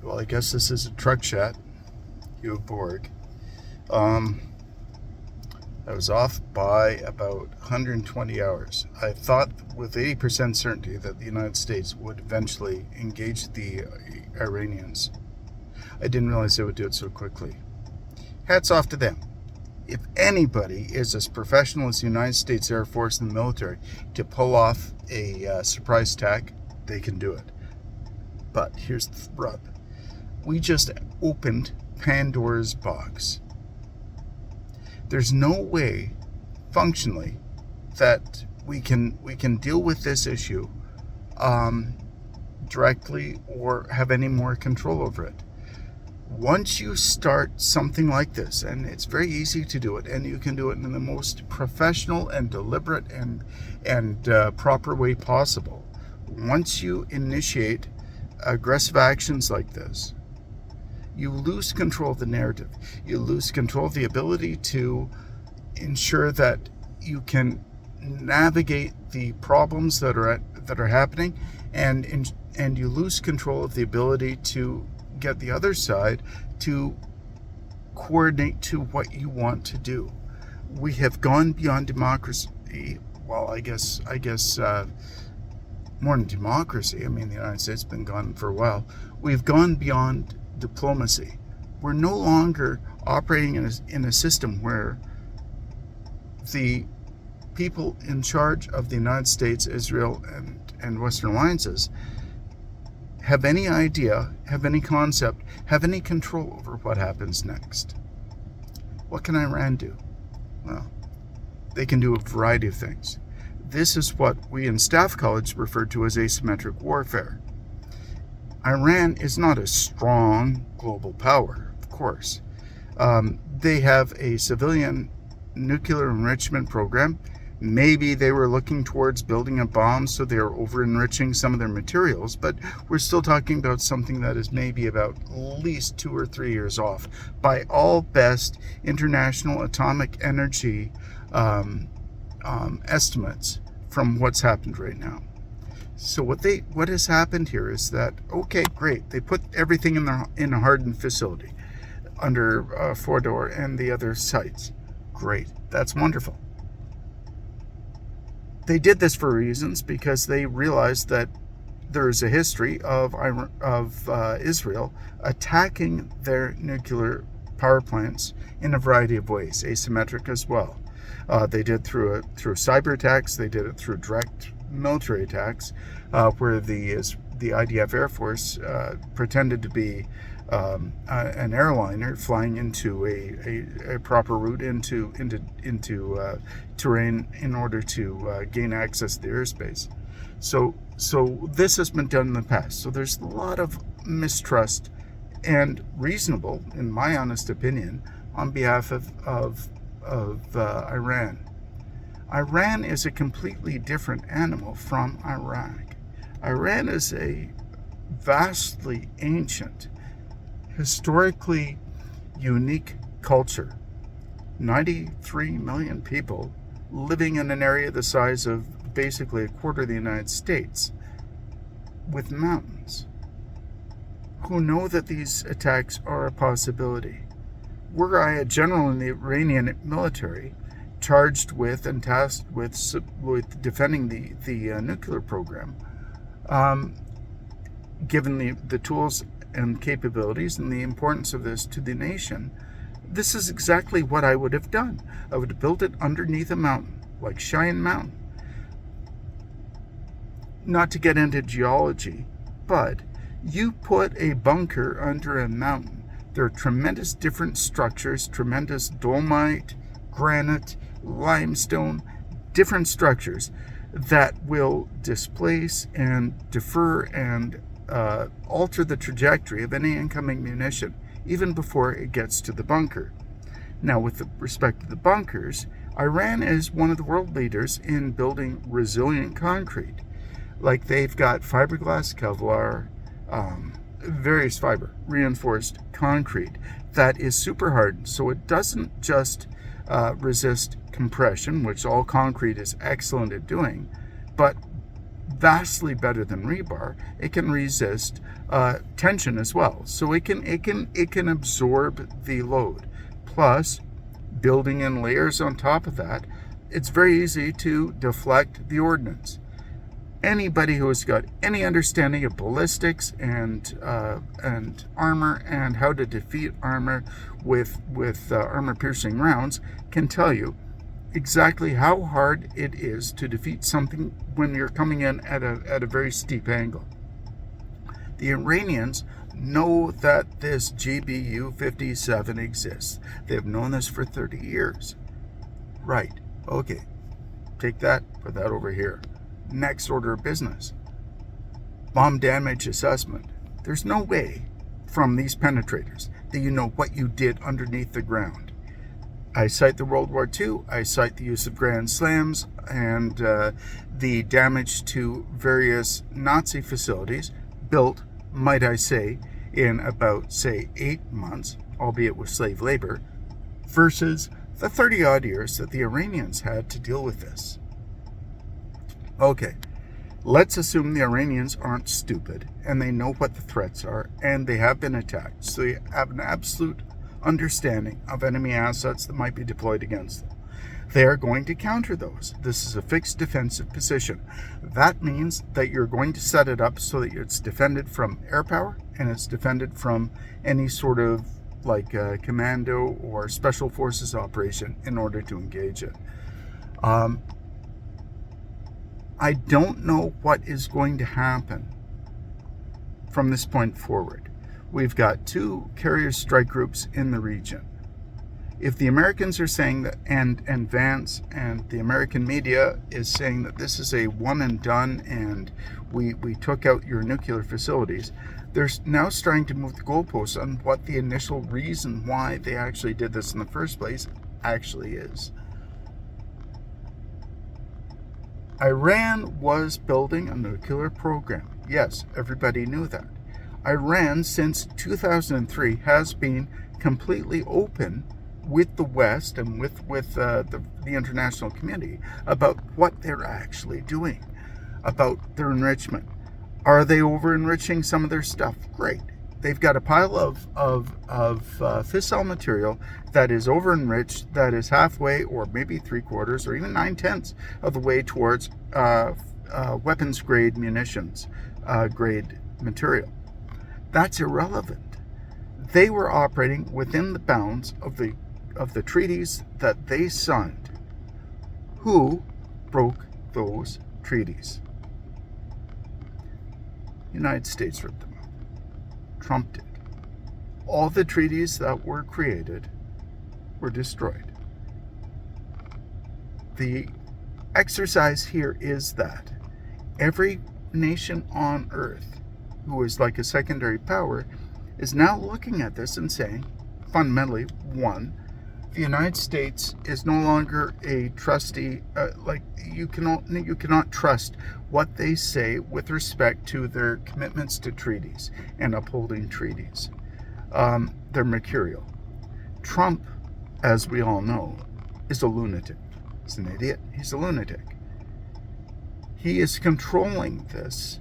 Well, I guess this is a truck chat. Hugh Borg. I was off by about 120 hours. I thought with 80% certainty that the United States would eventually engage the Iranians. I didn't realize they would do it so quickly. Hats off to them. If anybody is as professional as the United States Air Force and the military to pull off a surprise attack, they can do it. But here's the rub. We just opened Pandora's box. There's no way, functionally, that we can deal with this issue directly or have any more control over it. Once you start something like this, and it's very easy to do it, and you can do it in the most professional and deliberate and proper way possible. Once you initiate aggressive actions like this, you lose control of the narrative. You lose control of the ability to ensure that you can navigate the problems that are happening, and you lose control of the ability to get the other side to coordinate to what you want to do. We have gone beyond democracy. Well, I guess more than democracy. I mean, the United States has been gone for a while. We've gone beyond diplomacy. We're no longer operating in a system where the people in charge of the United States, Israel, and Western alliances have any idea, have any concept, have any control over what happens next. What can Iran do? Well, they can do a variety of things. This is what we in Staff College refer to as asymmetric warfare. Iran is not a strong global power, of course. They have a civilian nuclear enrichment program. Maybe they were looking towards building a bomb, so they are over-enriching some of their materials, but we're still talking about something that is maybe about at least 2 or 3 years off by all best international atomic energy estimates from what's happened right now. So what has happened here is that, okay, great, they put everything in a hardened facility under Fordow and the other sites. Great, that's wonderful. They did this for reasons because they realized that there is a history of Israel attacking their nuclear power plants in a variety of ways, asymmetric as well. They did through cyber attacks. They did it through direct military attacks, where the IDF Air Force pretended to be an airliner flying into a proper route into terrain in order to gain access to the airspace. So this has been done in the past. So there's a lot of mistrust, and reasonable, in my honest opinion, on behalf of Iran. Iran is a completely different animal from Iraq. Iran is a vastly ancient, historically unique culture. 93 million people living in an area the size of basically a quarter of the United States, with mountains, who know that these attacks are a possibility. Were I a general in the Iranian military, charged with and tasked with defending the nuclear program, given the tools and capabilities and the importance of this to the nation, this is exactly what I would have done. I would have built it underneath a mountain, like Cheyenne Mountain. Not to get into geology, but you put a bunker under a mountain. There are tremendous different structures, tremendous dolomite, granite, limestone, different structures that will displace and defer and alter the trajectory of any incoming munition, even before it gets to the bunker. Now, with respect to the bunkers, Iran is one of the world leaders in building resilient concrete. Like, they've got fiberglass, Kevlar, various fiber, reinforced concrete that is super hardened, so it doesn't just resist compression, which all concrete is excellent at doing, but vastly better than rebar. It can resist tension as well, so it can absorb the load. Plus, building in layers on top of that, it's very easy to deflect the ordnance. Anybody who has got any understanding of ballistics and armor and how to defeat armor with armor-piercing rounds can tell you exactly how hard it is to defeat something when you're coming in at a very steep angle. The Iranians know that this GBU-57 exists. They've known this for 30 years. Right. Okay. Take that, put that over here. Next order of business. Bomb damage assessment. There's no way from these penetrators that you know what you did underneath the ground. I cite the World War II, I cite the use of Grand Slams and the damage to various Nazi facilities built, might I say, in about, say, 8 months, albeit with slave labor, versus the 30-odd years that the Iranians had to deal with this. Okay, let's assume the Iranians aren't stupid and they know what the threats are and they have been attacked, so you have an absolute understanding of enemy assets that might be deployed against them. They are going to counter those. This is a fixed defensive position. That means that you're going to set it up so that it's defended from air power and it's defended from any sort of like commando or special forces operation in order to engage it. I don't know what is going to happen from this point forward. We've got 2 carrier strike groups in the region. If the Americans are saying that, and Vance and the American media is saying that this is a one and done and we took out your nuclear facilities, they're now starting to move the goalposts on what the initial reason why they actually did this in the first place actually is. Iran was building a nuclear program. Yes, everybody knew that. Iran, since 2003, has been completely open with the West and with the international community about what they're actually doing, about their enrichment. Are they over-enriching some of their stuff? Great. They've got a pile of fissile material that is over-enriched, that is halfway or maybe 3/4 or even 9/10 of the way towards weapons-grade munitions, grade material. That's irrelevant. They were operating within the bounds of the treaties that they signed. Who broke those treaties? The United States ripped them up. Trump did. All the treaties that were created were destroyed. The exercise here is that every nation on earth who is like a secondary power is now looking at this and saying, fundamentally, one, the United States is no longer a trustee, you cannot trust what they say with respect to their commitments to treaties and upholding treaties. They're mercurial. Trump, as we all know, is a lunatic. He's an idiot. He's a lunatic. He is controlling this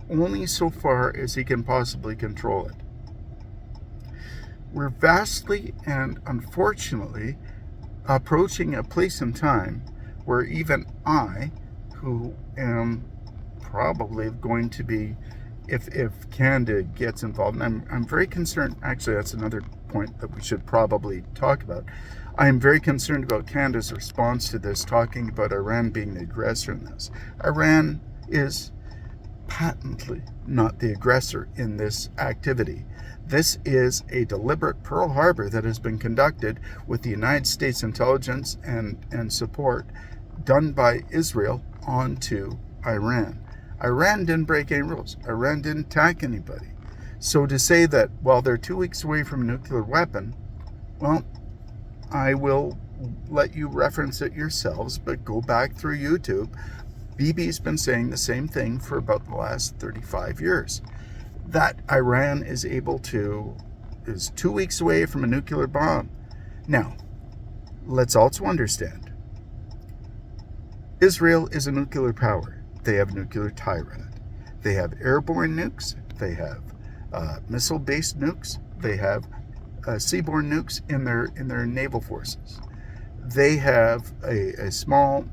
only so far as he can possibly control it. We're vastly and unfortunately approaching a place in time where even I, who am probably going to be, if Canada gets involved, and I'm very concerned, actually that's another point that we should probably talk about. I am very concerned about Canada's response to this, talking about Iran being the aggressor in this. Iran is patently not the aggressor in this activity. This is a deliberate Pearl Harbor that has been conducted with the United States intelligence and support done by Israel onto Iran. Iran didn't break any rules. Iran didn't attack anybody. So to say that, well, they're 2 weeks away from a nuclear weapon, well, I will let you reference it yourselves, but go back through YouTube. Bibi's been saying the same thing for about the last 35 years. That Iran is 2 weeks away from a nuclear bomb. Now, let's also understand, Israel is a nuclear power. they have nuclear Tyrant. They have airborne nukes. They have missile-based nukes. They have seaborne nukes in their naval forces. They have a small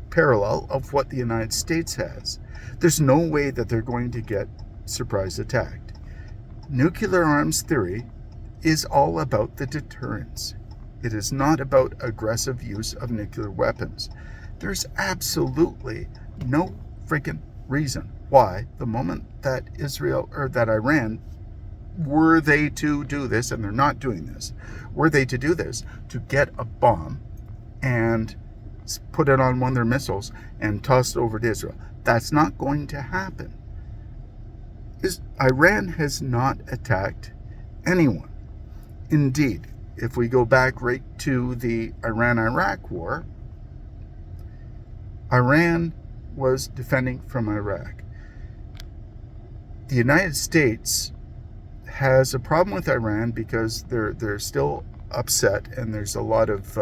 parallel of what the United States has. There's no way that they're going to get surprise attacked. Nuclear arms theory is all about the deterrence. It is not about aggressive use of nuclear weapons. There's absolutely no freaking reason why the moment that Israel or that Iran, were they to do this, and they're not doing this, were they to do this, to get a bomb and put it on one of their missiles and toss it over to Israel. That's not going to happen. Iran has not attacked anyone. Indeed, if we go back right to the Iran-Iraq war, Iran was defending from Iraq. The United States has a problem with Iran because they're still upset, and there's a lot of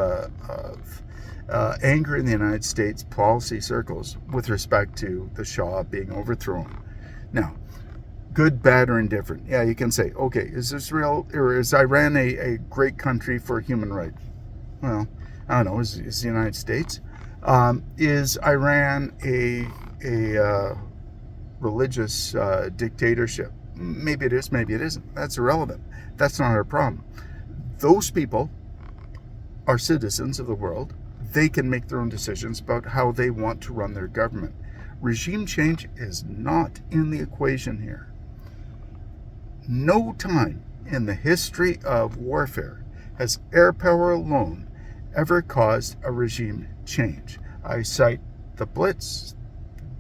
anger in the United States policy circles with respect to the Shah being overthrown. Now, good, bad, or indifferent. Yeah, you can say, okay, is Israel or is Iran a great country for human rights? Well, I don't know. Is the United States? Is Iran a religious dictatorship? Maybe it is, maybe it isn't. That's irrelevant. That's not our problem. Those people are citizens of the world. They can make their own decisions about how they want to run their government. Regime change is not in the equation here. No time in the history of warfare has air power alone ever caused a regime change. I cite the Blitz,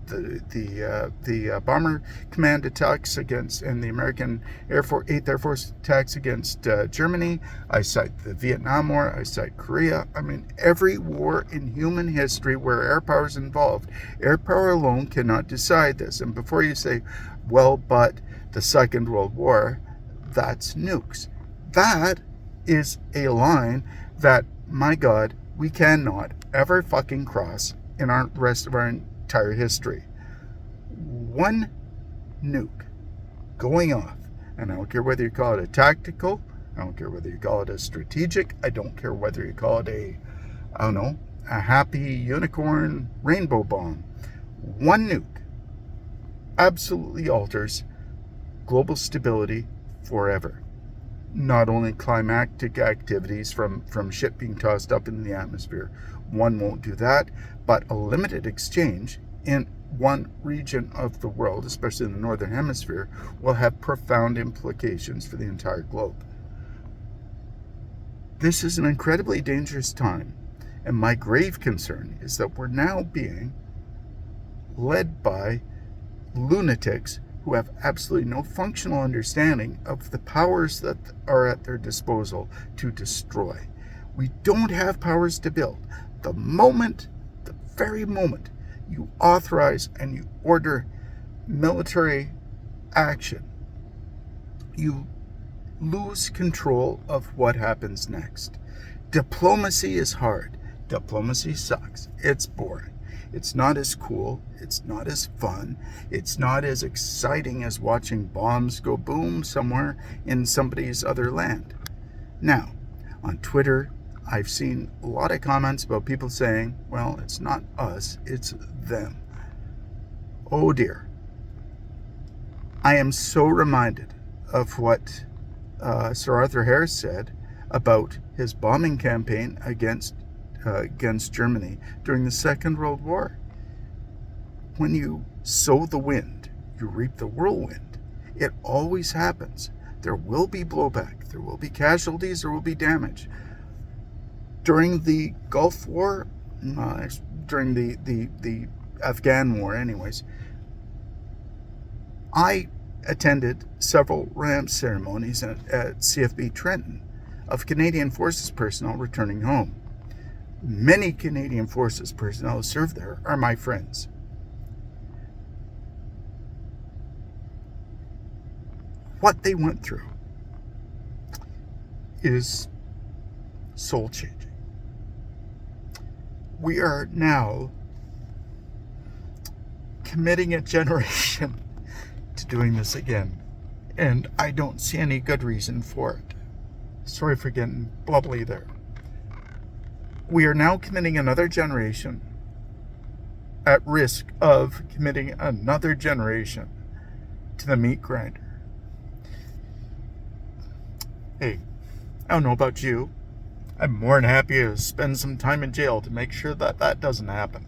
the Bomber Command attacks against, and the American Air Force 8th Air Force attacks against Germany. I cite the Vietnam War. I cite Korea. I mean, every war in human history where air power is involved, air power alone cannot decide this. And before you say, well, but the Second World War, that's nukes. That is a line that, my God, we cannot ever fucking cross in the rest of our entire history. One nuke going off, and I don't care whether you call it a tactical, I don't care whether you call it a strategic, I don't care whether you call it a happy unicorn rainbow bomb. One nuke absolutely alters global stability forever. Not only climactic activities from shit being tossed up into the atmosphere, one won't do that, but a limited exchange in one region of the world, especially in the northern hemisphere, will have profound implications for the entire globe. This is an incredibly dangerous time, and my grave concern is that we're now being led by lunatics who have absolutely no functional understanding of the powers that are at their disposal to destroy. We don't have powers to build. The very moment you authorize and you order military action, you lose control of what happens next. Diplomacy is hard. Diplomacy sucks. It's boring. It's not as cool. It's not as fun. It's not as exciting as watching bombs go boom somewhere in somebody's other land. Now, on Twitter, I've seen a lot of comments about people saying, well, it's not us, it's them. Oh dear. I am so reminded of what Sir Arthur Harris said about his bombing campaign against Germany during the Second World War. When you sow the wind, you reap the whirlwind. It always happens. There will be blowback. There will be casualties. There will be damage. During the Gulf War, during the Afghan War anyways, I attended several ramp ceremonies at CFB Trenton of Canadian Forces personnel returning home. Many Canadian Forces personnel who serve there are my friends. What they went through is soul-changing. We are now committing a generation to doing this again. And I don't see any good reason for it. Sorry for getting bubbly there. We are now committing another generation at risk of committing another generation to the meat grinder. Hey, I don't know about you. I'm more than happy to spend some time in jail to make sure that that doesn't happen.